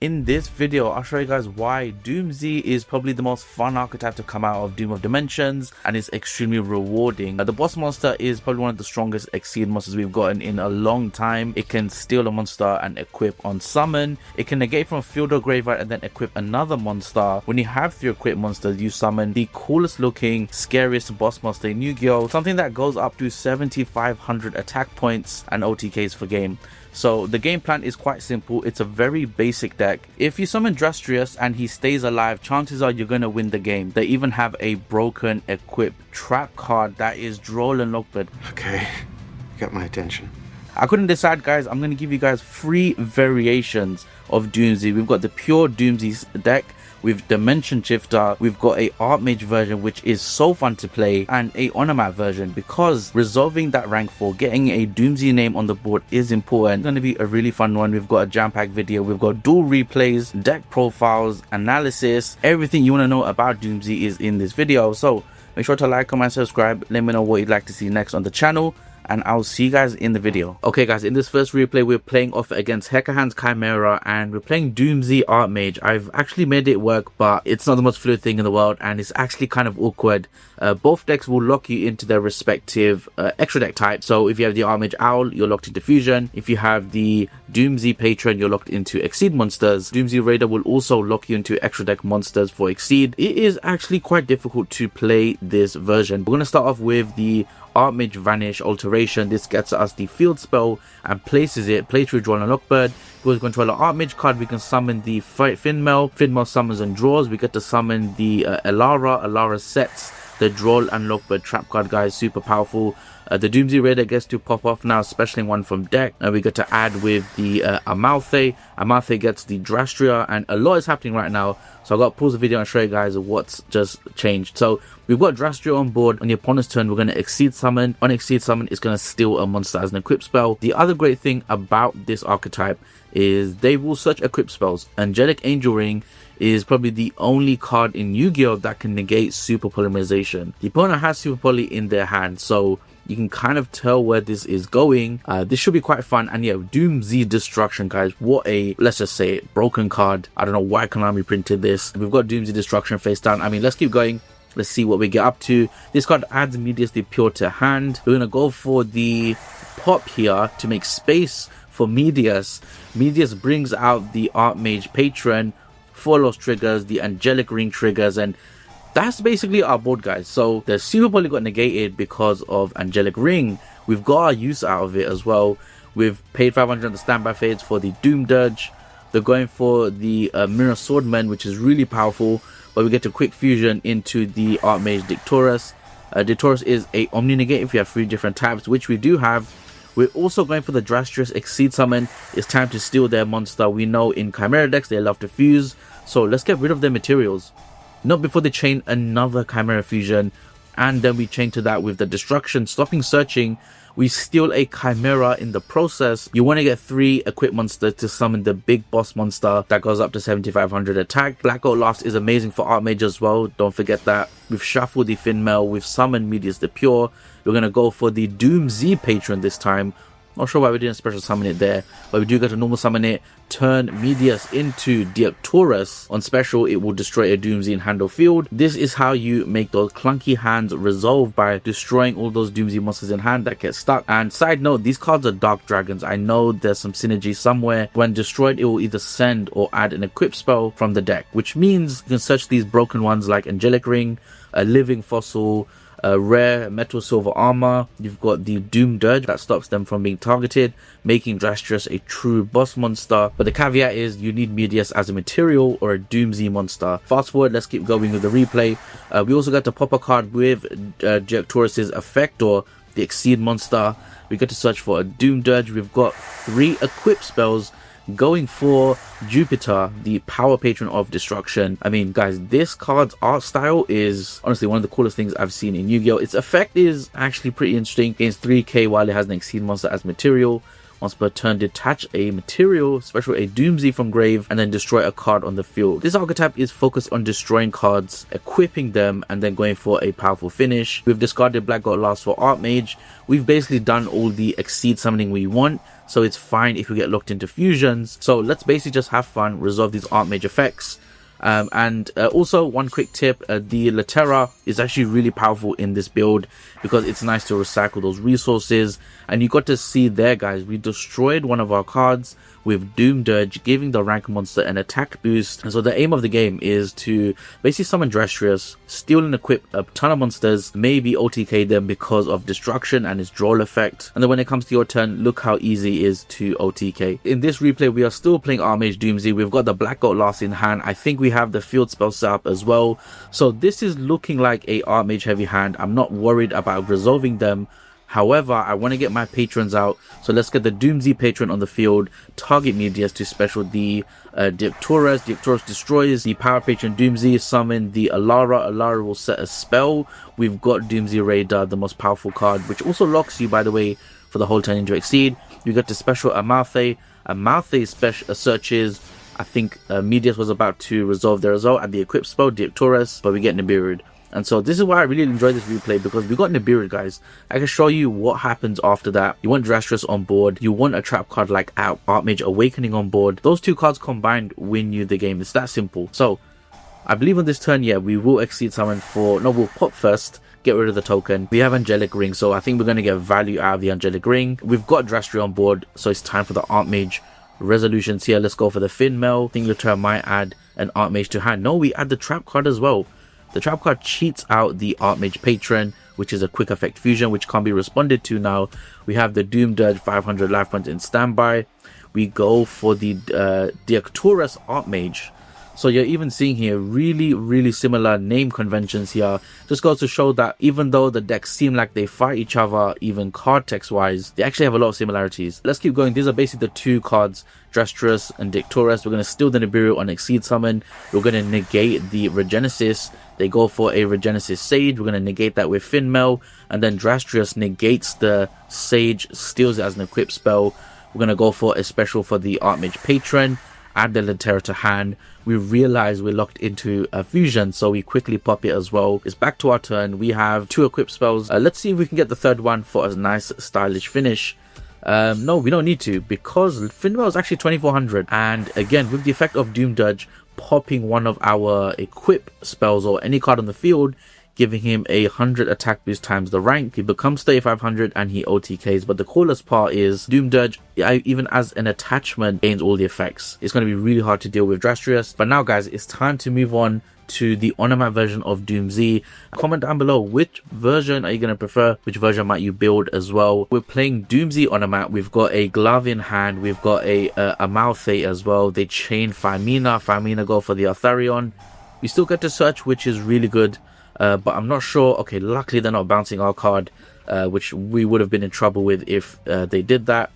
In this video, I'll show you guys why Doom-Z is probably the most fun archetype to come out of Doom of Dimensions and is extremely rewarding. The boss monster is probably one of the strongest Exceed monsters we've gotten in a long time. It can steal a monster and equip on summon. It can negate from field or graveyard and then equip another monster. When you have 3 equipped monsters, you summon the coolest looking, scariest boss monster in Yu-Gi-Oh! Something that goes up to 7,500 attack points and OTKs for game. So the game plan is quite simple. It's a very basic deck. If you summon Drastrius and he stays alive, chances are you're going to win the game. They even have a broken equipped trap card that is Droll and Lockbird. Okay, you got my attention. I couldn't decide, guys. I'm going to give you guys 3 variations of Doom-Z. We've got the pure Doom-Z deck with Dimension Shifter. We've got a Artmage version, which is so fun to play, and a Onomat version, because resolving that rank 4, getting a Doom-Z name on the board is important. It's going to be a really fun one. We've got a jam-packed video. We've got duel replays, deck profiles, analysis. Everything you want to know about Doom-Z is in this video. So make sure to like, comment, subscribe. Let me know what you'd like to see next on the channel, and I'll see you guys in the video. Okay guys, in this first replay we're playing off against Hecahands Chimera and we're playing Doom-Z Artmage. I've actually made it work, but it's not the most fluid thing in the world and it's actually kind of awkward. Both decks will lock you into their respective extra deck type. So if you have the Artmage Owl, you're locked into Fusion. If you have the Doom-Z Patron, you're locked into Exceed monsters. Doom-Z Raider will also lock you into extra deck monsters for Exceed. It is actually quite difficult to play this version. We're going to start off with the Artmage Vanish Alteration. This gets us the field spell and places it, play through Droll and Lockbird. If we control an Artmage card, we can summon the Finmail. Finmail summons and draws. We get to summon the Elara. Elara sets the Droll and Lockbird trap card, guys. Super powerful. The Doom-Z Raider gets to pop off now, especially one from deck. And we get to add with the Amalthea. Amalthea gets the Drastria, and a lot is happening right now. So I got to pause the video and show you guys what's just changed. So we've got Drastria on board. On your opponent's turn, we're going to Exceed summon. On Exceed summon, it's going to steal a monster as an equip spell. The other great thing about this archetype is they will search equip spells. Angelic Angel Ring is probably the only card in Yu-Gi-Oh! That can negate Super Polymerization. The opponent has Super Poly in their hand, so you can kind of tell where this is going. This should be quite fun. And yeah, Doom-Z Destruction, guys. What a, let's just say it, broken card. I don't know why Konami printed this. We've got Doom-Z Destruction face down. I mean, let's keep going. Let's see what we get up to. This card adds Medius Pure to hand. We're going to go for the pop here to make space for Medius. Medius brings out the Artmage Patron, Follows triggers, the Angelic Ring triggers, and that's basically our board, guys. So the Super Poly got negated because of Angelic Ring. We've got our use out of it as well. We've paid 500 on the standby fades for the Doom-D.U.R.G. They're going for the Mirror Swordman, which is really powerful, but we get to quick fusion into the Artmage Diactorus. Diactorus is a Omni negate if you have 3 different types, which we do have. We're also going for the Drastrius Exceed summon. It's time to steal their monster. We know in Chimera decks they love to fuse, so let's get rid of their materials. Not before they chain another Chimera fusion, and then we chain to that with the destruction. Stopping searching, we steal a Chimera in the process. You want to get 3 equipped monsters to summon the big boss monster that goes up to 7,500 attack. Black Gold Last is amazing for Artmage as well, don't forget that. We've shuffled the Finmail, we've summoned Medius Pure. We're going to go for the Doom-Z Patron this time. Not sure why we didn't special summon it there, but we do get to normal summon it, turn Medius into Diactorus. On special, it will destroy a Doom-Z and handle field. This is how you make those clunky hands resolve, by destroying all those Doom-Z monsters in hand that get stuck. And side note, these cards are Dark Dragons. I know there's some synergy somewhere. When destroyed, it will either send or add an equip spell from the deck, which means you can search these broken ones like Angelic Ring, a Living Fossil, rare metal silver armor. You've got the Doom-D.U.R.G that stops them from being targeted, making Drastrius a true boss monster. But the caveat is you need Medius as a material or a Doom-Z monster. Fast forward, let's keep going with the replay. We also got to pop a card with Diactorus's Effector, the Exceed monster. We get to search for a Doom-D.U.R.G. We've got 3 equip spells, going for Jupiter, the power patron of destruction. I mean, guys, this card's art style is honestly one of the coolest things I've seen in Yu-Gi-Oh! Its effect is actually pretty interesting. Gains 3k while it has an Exceed monster as material. Once per turn, detach a material, special a Doom-Z from grave, and then destroy a card on the field. This archetype is focused on destroying cards, equipping them, and then going for a powerful finish. We've discarded Black Gold Last for Artmage. We've basically done all the Exceed summoning we want. so it's fine if we get locked into fusions. So let's basically just have fun, resolve these Artmage effects. Also one quick tip, the Latera is actually really powerful in this build because it's nice to recycle those resources. And you got to see there, guys, we destroyed one of our cards with Doom-Z, giving the rank monster an attack boost. And so the aim of the game is to basically summon Drastrius, steal and equip a ton of monsters, maybe OTK them because of destruction and its droll effect. And then when it comes to your turn, look how easy it is to OTK. In this replay, we are still playing Artmage Doom-Z. We've got the Black Goat last in hand. I think we have the field spell set up as well. So this is looking like a Artmage heavy hand. I'm not worried about resolving them. However, I want to get my patrons out, so let's get the Doom-Z patron on the field, target Medius to special the Diactorus. Diactorus destroys the power patron Doom-Z, summon the Alara. Alara will set a spell. We've got Doom-Z Radar, the most powerful card, which also locks you, by the way, for the whole turn into Exceed. You get to special Amalthei. Amalthei searches. I think Medius was about to resolve the result at the equip spell, Diactorus, but we get Nibiru. And so this is why I really enjoy this replay, because we got Nibiru, guys. I can show you what happens after that. You want Drastrius on board. You want a trap card like Artmage Awakening on board. Those two cards combined win you the game. It's that simple. So I believe on this turn, yeah, we will Exceed summon for... No, we'll pop first. Get rid of the token. We have Angelic Ring, so I think we're going to get value out of the Angelic Ring. We've got Drastrius on board, so it's time for the Artmage resolutions here. Let's go for the Fin Mail. I think your turn might add an Artmage to hand. No, we add the trap card as well. The trap card cheats out the Artmage patron, which is a quick effect fusion, which can't be responded to now. We have the Doom-Z 500 life points in standby. We go for the Diactorus Artmage. So you're even seeing here really similar name conventions here. Just goes to show that even though the decks seem like they fight each other, even card text wise, they actually have a lot of similarities. Let's keep going. These are basically the two cards, Drastrius and Diactorus. We're going to steal the Nibiru on Exceed Summon. We're going to negate the Regenesis. They go for a Regenesis Sage. We're going to negate that with Fin Mail. And then Drastrius negates the Sage, steals it as an equip spell. We're going to go for a special for the Artmage patron. Add the Latera to hand. We realize we're locked into a fusion, so we quickly pop it as well. It's back to our turn. We have two equip spells. Let's see if we can get the third one for a nice stylish finish. No, we don't need to, because Finwell is actually 2400, and again with the effect of Doom-Z, popping one of our equip spells or any card on the field, giving him 100 attack boost times the rank. He becomes 3500 and he OTKs. But the coolest part is Doom-Z, even as an attachment, gains all the effects. It's going to be really hard to deal with Drastrius. But now, guys, it's time to move on to the Onomat version of Doom-Z. Comment down below, which version are you going to prefer? Which version might you build as well? We're playing Doom-Z Onomat. We've got a glove in hand. We've got a Amalthei as well. They chain Firmina. Firmina go for the Artharion. We still get to search, which is really good. But I'm not sure. Okay, luckily they're not bouncing our card, which we would have been in trouble with if they did that.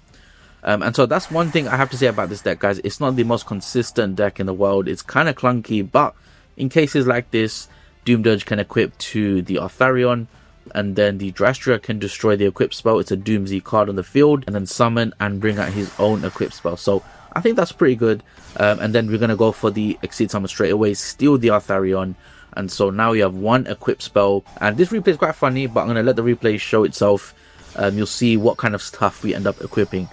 And so that's one thing I have to say about this deck, guys. It's not the most consistent deck in the world. It's kind of clunky, but in cases like this, Doom-Z can equip to the Artharion, and then the Drastrius can destroy the equip spell. It's a Doom-Z card on the field, and then summon and bring out his own equip spell. So I think that's pretty good. And then we're going to go for the Exceed Summon straight away, steal the Artharion. And so now we have one equip spell, and this replay is quite funny, but I'm going to let the replay show itself. You'll see what kind of stuff we end up equipping.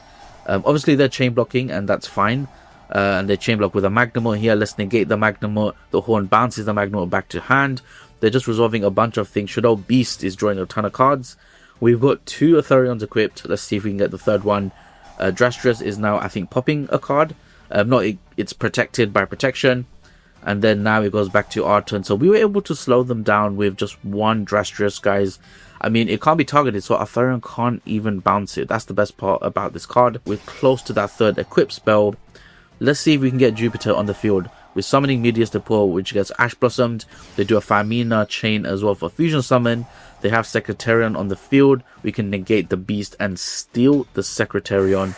Obviously they're chain blocking, and that's fine. And they chain block with a Magnamort here. Let's negate the Magnamort. The Horn bounces the Magnamort back to hand. They're just resolving a bunch of things. Shadow Beast is drawing a ton of cards. We've got two Artharions equipped. Let's see if we can get the third one. Drastrius is now, I think, popping a card. It's protected by protection. And then now it goes back to our turn. So we were able to slow them down with just one Drastrius, guys. I mean, it can't be targeted, so Artharion can't even bounce it. That's the best part about this card. We're close to that third equip spell. Let's see if we can get Jupiter on the field. We're summoning Medius Lore, which gets Ash Blossomed. They do a Firmina chain as well for fusion summon. They have Secretarian on the field. We can negate the beast and steal the Secretarian.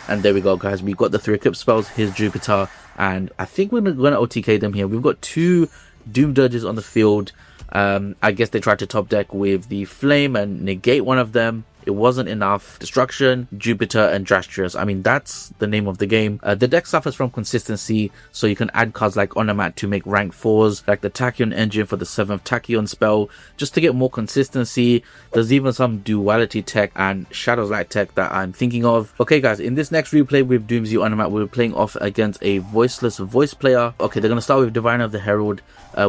And there we go, guys. We got the three equip spells. Here's Jupiter. And I think we're going to OTK them here. We've got two Doom-Z's on the field. I guess they tried to top deck with the Flame and negate one of them. it wasn't enough. Destruction, Jupiter, and Drastrius. I mean, that's the name of the game. The deck suffers from consistency, so you can add cards like Onomat to make rank 4s, like the Tachyon engine for the 7th Tachyon spell, just to get more consistency. There's even some duality tech and Shadows Light tech that I'm thinking of. Okay guys, in this next replay with Doom-Z Onomat, we're playing off against a Voiceless voice player. Okay, they're going to start with Diviner of the Herald.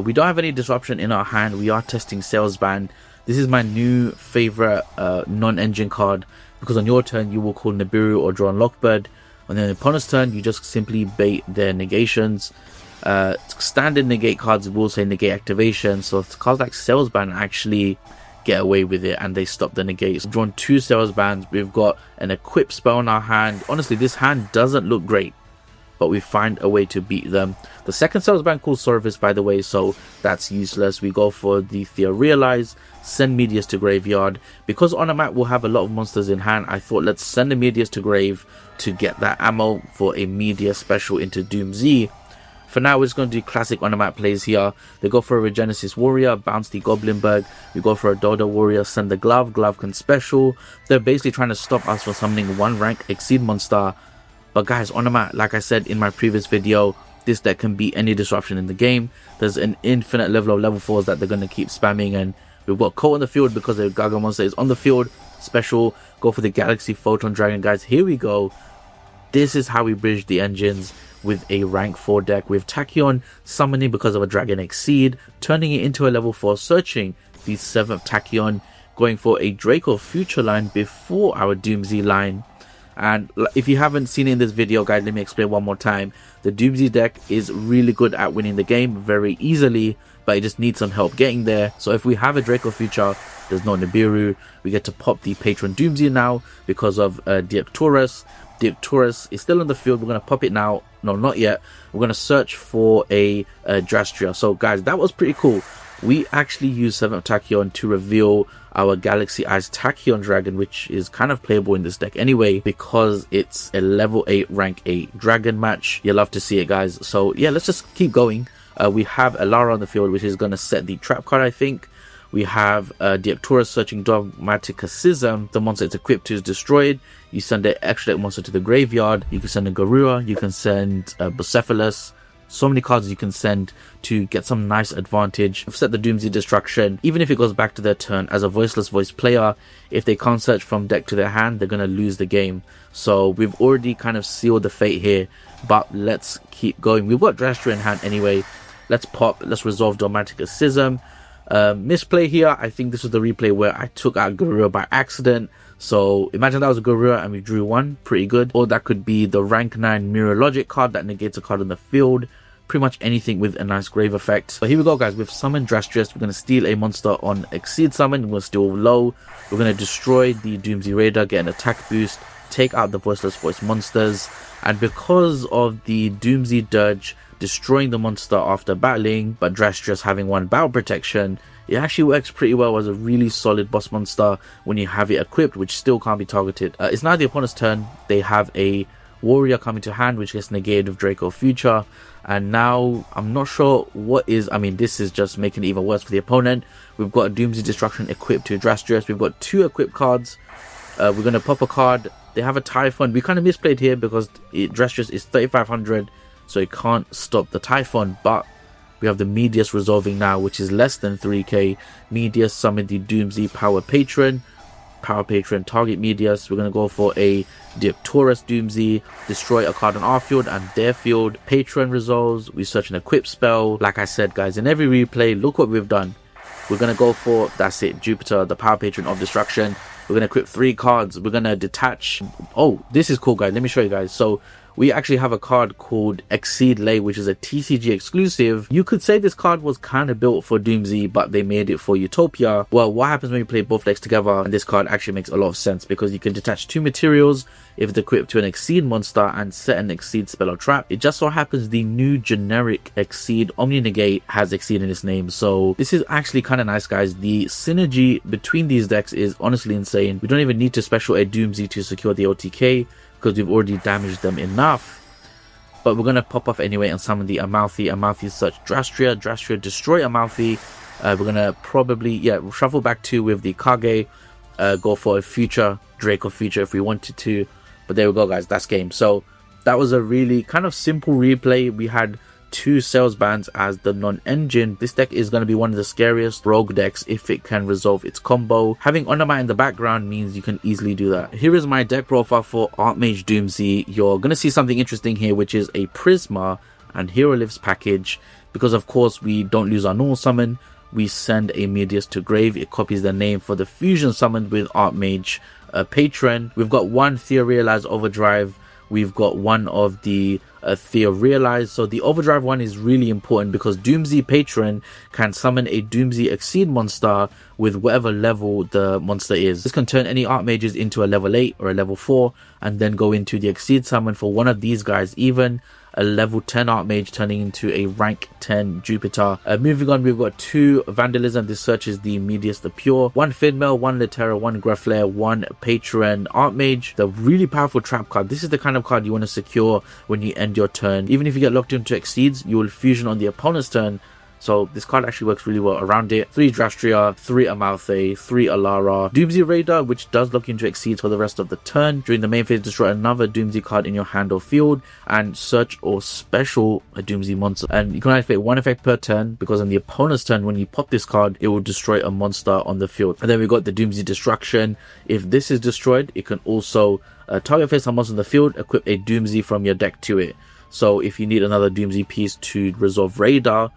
We don't have any disruption in our hand. We are testing Salesman. This is my new favorite non-engine card, because on your turn you will call Nibiru or draw on Lockbird. On the opponent's turn, you just simply bait their negations. Standard negate cards will say negate activation, so cards like Salesman actually get away with it and they stop the negates. We've drawn 2 Salesmans. We've got an equip spell in our hand. Honestly, this hand doesn't look great, but we find a way to beat them. The second Salesman calls Service, by the way, so that's useless. We go for the Realize, send Medius to graveyard. Because Onomat will have a lot of monsters in hand, I thought let's send the Medius to grave to get that ammo for a Medius special into Doom-Z. For now, we're just going to do classic Onomat plays here. They go for a Regenesis Warrior, bounce the Goblin-Berg. We go for a Dodo Warrior, send the Glove. Glove can special. They're basically trying to stop us from summoning 1 rank Exceed monster. But guys, Onomat, like I said in my previous video, this deck can beat any disruption in the game. There's an infinite level of level 4s that they're going to keep spamming. And we've got Colt on the field because the Gaga monster is on the field. Special. Go for the Galaxy Photon Dragon, guys. Here we go. This is how we bridge the engines with a rank 4 deck, with Tachyon summoning because of a Dragon Exceed, turning it into a level 4, searching the 7th Tachyon, going for a Draco Future line before our Doom-Z line. And if you haven't seen it in this video, guys, let me explain one more time. The Doom-Z deck is really good at winning the game very easily, but it just needs some help getting there. So if we have a Draco Future, there's no Nibiru, we get to pop the Patron Doom-Z now because of Diactorus. Diactorus is still in the field. We're going to pop it now. No, not yet. We're going to search for a Drastrius. So guys, that was pretty cool. We actually used 7th Tachyon to reveal our Galaxy Eyes Tachyon Dragon, which is kind of playable in this deck anyway, because it's a level 8 rank 8 dragon match. You'll love to see it, guys. So yeah, let's just keep going. We have Alara on the field, which is going to set the trap card, I think. We have Diactorus searching Dogmaticism. The monster it's equipped to is destroyed. You send an extra deck monster to the graveyard. You can send a Garura. You can send Bucephalus. So many cards you can send to get some nice advantage. Set the Doom-Z Destruction. Even if it goes back to their turn as a Voiceless voice player, if they can't search from deck to their hand, they're going to lose the game. So we've already kind of sealed the fate here, but let's keep going. We've got Drastrius in hand anyway. Let's pop. Let's resolve Dogmaticism. Misplay here. I think this was the replay where I took out Garura by accident. So imagine that was a Garura and we drew 1. Pretty good. Or that could be the rank 9 Mirror Logic card that negates a card on the field. Pretty much anything with a nice grave effect. So here we go, guys. We've summoned Drastrius. We're going to steal a monster on Exceed Summon. We're going to steal low. We're going to destroy the Doom-Z Raider, get an attack boost, take out the Voiceless voice monsters. And because of the Doom-Z-D.O.O.M.D.U.R.G destroying the monster after battling, but Drastrius having 1 battle protection, it actually works pretty well as a really solid boss monster when you have it equipped, which still can't be targeted. It's now the opponent's turn. They have a Warrior coming to hand, which gets negated with Draco Future. And now I'm not sure what is, I mean, this is just making it even worse for the opponent. We've got a Doom-Z Destruction equipped to Drastrius. We've got 2 equipped cards. We're going to pop a card. They have a Typhon. We kind of misplayed here because Drastrius is 3500, so it can't stop the Typhon, but we have the Medius resolving now, which is less than 3k. Medius summon the Doom-Z Power Patron. Power Patron target Medius. We're going to go for a Diactorus Doom-Z, destroy a card on our field and their field. Patron resolves. We search an equip spell. Like I said, guys, in every replay, look what we've done. We're going to go for, that's it, Jupiter, the Power Patron of Destruction. We're going to equip 3 cards. We're going to detach. Oh, this is cool, guys. Let me show you guys. So we actually have a card called Exceed Lay, which is a TCG exclusive. You could say this card was kind of built for Doom-Z, but they made it for Utopia. Well, what happens when you play both decks together? And this card actually makes a lot of sense because you can detach 2 materials if it's equipped to an Exceed monster and set an Exceed spell or trap. It just so happens the new generic Exceed Omni Negate has Exceed in its name. So this is actually kind of nice, guys. The synergy between these decks is honestly insane. We don't even need to special a Doom-Z to secure the OTK, because we've already damaged them enough. But we're going to pop off anyway and summon the Amalfi. Amalfi search Drastria. Drastria destroy Amalfi. We're going to probably, shuffle back 2 with the Kage. go for a future Draco Future if we wanted to. But there we go, guys, that's game. So that was a really kind of simple replay. We had 2 sales bands as the non-engine. This deck is going to be one of the scariest rogue decks if it can resolve its combo. Having Onomat in the background means you can easily do that. Here is my deck profile for Artmage Doom-Z. You're going to see something interesting here, which is a Prisma and Hero Lifts package, because of course we don't lose our normal summon. We send a Medius to grave. It copies the name for the fusion summon with Artmage Patron. We've got 1 Theorealize Overdrive. We've got 1 of the Theorealize. So the Overdrive one is really important because Doom-Z Patron can summon a Doom-Z Exceed monster with whatever level the monster is. This can turn any Artmages into a level 8 or a level 4 and then go into the Exceed summon for one of these guys, even a level 10 Artmage turning into a rank 10 Jupiter. Moving on, we've got 2 Vandalism. This searches the Medius the Pure, 1 Fidmail, 1 Litera, 1 Greflair, 1 Patron Artmage. The really powerful trap card. This is the kind of card you want to secure when you end your turn. Even if you get locked into Exceeds, you will fusion on the opponent's turn. So this card actually works really well around it. 3 Drastria, 3 Amalthe, 3 Alara. Doom-Z Radar, which does lock into Exceeds for the rest of the turn. During the main phase, destroy another Doom-Z card in your hand or field and search or special a Doom-Z monster. And you can activate 1 effect per turn, because on the opponent's turn, when you pop this card, it will destroy a monster on the field. And then we got the Doom-Z Destruction. If this is destroyed, it can also target face a monster in the field, equip a Doom-Z from your deck to it. So if you need another Doom-Z piece to resolve Radar,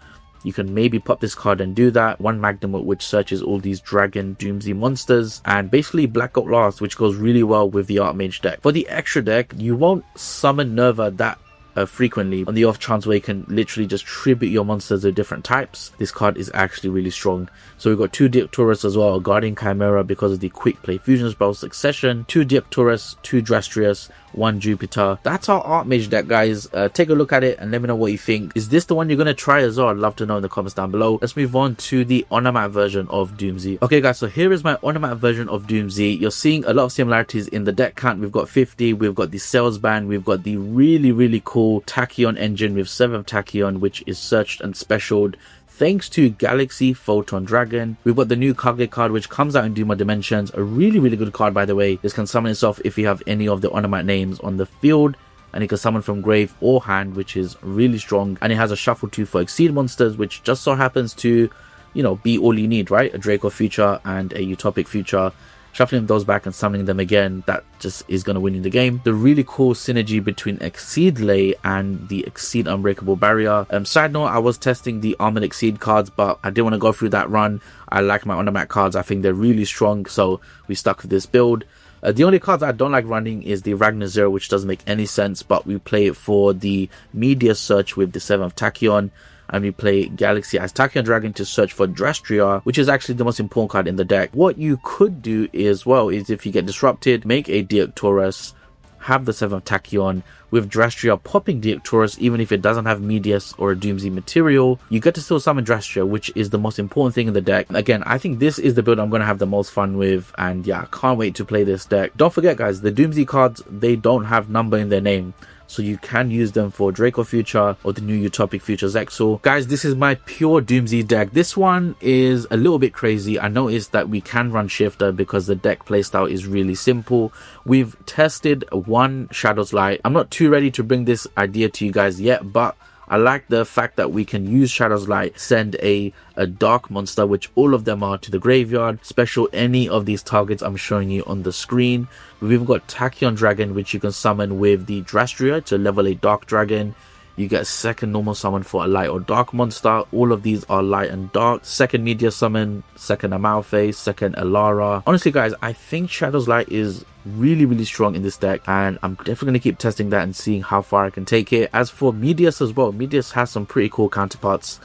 you can maybe pop this card and do that. 1 Magnum, which searches all these Dragon Doom-Z monsters, and basically Blackout Last, which goes really well with the Artmage deck. For the extra deck, you won't summon Nerva that frequently. On the off chance where you can literally just tribute your monsters of different types, this card is actually really strong. So we've got 2 Diactorus as well, Guardian Chimera because of the quick play fusion spell Succession, 2 Diactorus, 2 Drastrius, 1 Jupiter. That's our Artmage deck, guys. Take a look at it and let me know what you think. Is this the one you're going to try as well? I'd love to know in the comments down below. Let's move on to the Onomat version of Doom-Z. Okay guys, so here is my Onomat version of Doom-Z. You're seeing a lot of similarities in the deck count. We've got 50, we've got the sales band, we've got the really cool Tachyon engine with 7 Tachyon, which is searched and specialed thanks to Galaxy Photon Dragon. We've got the new Kage card, which comes out in Doom of Dimensions. A really good card, by the way. This can summon itself if you have any of the Onomat names on the field, and it can summon from grave or hand, which is really strong. And it has a shuffle 2 for Exceed monsters, which just so happens to, you know, be all you need, right? A Draco Future and a Utopic Future. Shuffling those back and summoning them again, that just is going to win you the game. The really cool synergy between Exceed Lay and the Exceed Unbreakable Barrier. Side note, I was testing the Armored Exceed cards, but I didn't want to go through that run. I like my Onomat cards. I think they're really strong, so we stuck with this build. The only cards I don't like running is the Ragnar Zero, which doesn't make any sense, but we play it for the Media Search with the 7th Tachyon. And we play Galaxy as Tachyon Dragon to search for Drastria, which is actually the most important card in the deck. What you could do is, well, is if you get disrupted, make a Diactorus, have the 7th Tachyon, with Drastria popping Diactorus, even if it doesn't have Medius or a Doom-Z material, you get to still summon Drastria, which is the most important thing in the deck. Again, I think this is the build I'm going to have the most fun with, and yeah, I can't wait to play this deck. Don't forget, guys, the Doom-Z cards, they don't have number in their name, so you can use them for Draco Future or the new Utopic Future Zexal. Guys, this is my pure Doom-Z deck. This one is a little bit crazy. I noticed that we can run Shifter because the deck playstyle is really simple. We've tested 1 Shadow's Light. I'm not too ready to bring this idea to you guys yet, but I like the fact that we can use Shadow's Light, send a dark monster, which all of them are, to the graveyard, special any of these targets I'm showing you on the screen. We've even got Tachyon Dragon, which you can summon with the Drastria to level a Dark Dragon. You get a 2nd normal summon for a light or dark monster. All of these are light and dark. 2nd Media Summon, 2nd Amalthe, 2nd Alara. Honestly, guys, I think Shadow's Light is really strong in this deck, and I'm definitely going to keep testing that and seeing how far I can take it. As for Medius as well, Medius has some pretty cool counterparts.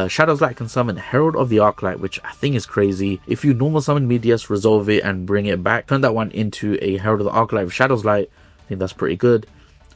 Shadow's Light can summon Herald of the Arclight, which I think is crazy. If you normal summon Medius, resolve it and bring it back, turn that one into a Herald of the Arclight with Shadow's Light, I think that's pretty good.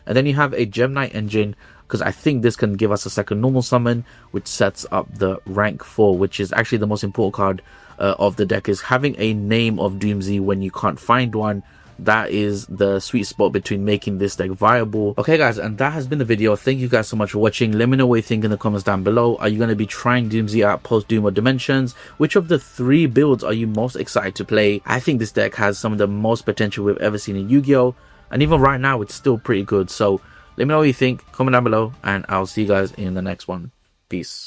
And then you have a Gem Knight engine, because I think this can give us a 2nd normal summon, which sets up the rank 4, which is actually the most important card of the deck, is having a name of Doom-Z when you can't find one. that is the sweet spot between making this deck viable. Okay guys, and that has been the video. Thank you guys so much for watching. Let me know what you think in the comments down below. Are you going to be trying Doom-Z out post Doom or Dimensions? Which of the 3 builds are you most excited to play? I think this deck has some of the most potential we've ever seen in Yu-Gi-Oh! And even right now it's still pretty good. So let me know what you think, comment down below, and I'll see you guys in the next one. Peace.